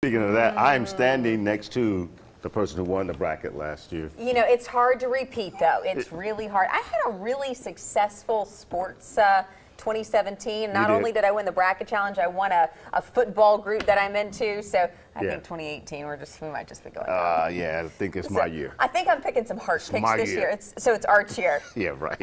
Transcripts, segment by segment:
Speaking of that, I am standing next to the person who won the bracket last year. You know, it's hard to repeat, though. It's really hard. I had a really successful sports 2017. Not only did I win the bracket challenge, I won a football group that I'm into. So I think 2018, we might just be going. Yeah, I think it's my year. I think I'm picking some hard picks this year. So it's Art's year. Yeah, right.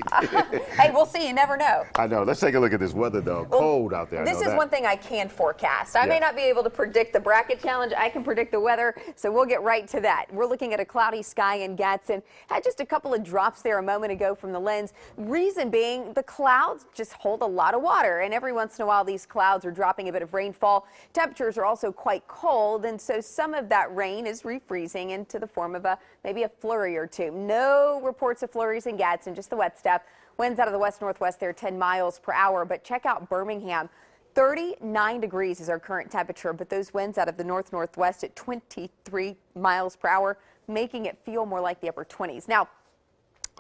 Hey, we'll see. You never know. I know. Let's take a look at this weather, though. Cold out there. This is one thing I can forecast. I may not be able to predict the bracket challenge. I can predict the weather, so we'll get right to that. We're looking at a cloudy sky in Gadsden. Had just a couple of drops there a moment ago from the lens. Reason being, the clouds just hold a lot of water, and every once in a while these clouds are dropping a bit of rainfall. Temperatures are also quite cold, and so some of that rain is refreezing into the form of maybe a flurry or two. No reports of flurries in Gadsden, just the wet stuff. Winds out of the west-northwest there 10 miles per hour, but check out Birmingham. 39 degrees is our current temperature, but those winds out of the north-northwest at 23 miles per hour, making it feel more like the upper 20s. Now,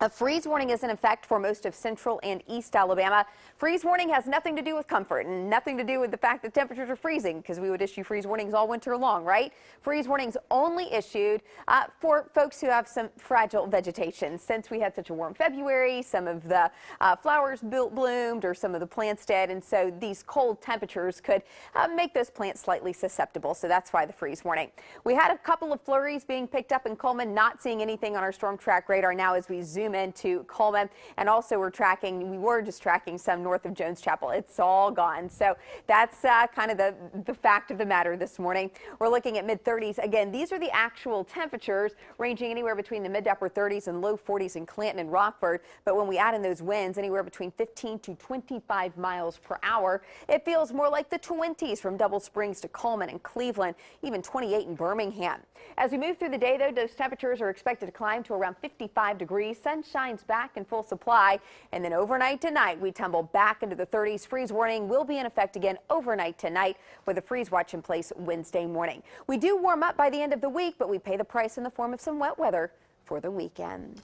a freeze warning is in effect for most of central and east Alabama. Freeze warning has nothing to do with comfort and nothing to do with the fact that temperatures are freezing, because we would issue freeze warnings all winter long, right? Freeze warnings only issued for folks who have some fragile vegetation. Since we had such a warm February, some of the flowers bloomed or some of the plants did, and so these cold temperatures could make those plants slightly susceptible, so that's why the freeze warning. We had a couple of flurries being picked up in Coleman, not seeing anything on our storm track radar now as we zoom into Coleman, and also we were just tracking some north of Jones Chapel. It's all gone. So that's kind of the fact of the matter this morning. We're looking at mid-30s. Again, these are the actual temperatures ranging anywhere between the mid to upper 30s and low 40s in Clanton and Rockford. But when we add in those winds, anywhere between 15 to 25 miles per hour, it feels more like the 20s from Double Springs to Coleman and Cleveland, even 28 in Birmingham. As we move through the day, though, those temperatures are expected to climb to around 55 degrees. Sunshine's back in full supply, and then overnight tonight we tumble back into the 30s. Freeze warning will be in effect again overnight tonight, with a freeze watch in place Wednesday morning. We do warm up by the end of the week, but we pay the price in the form of some wet weather for the weekend.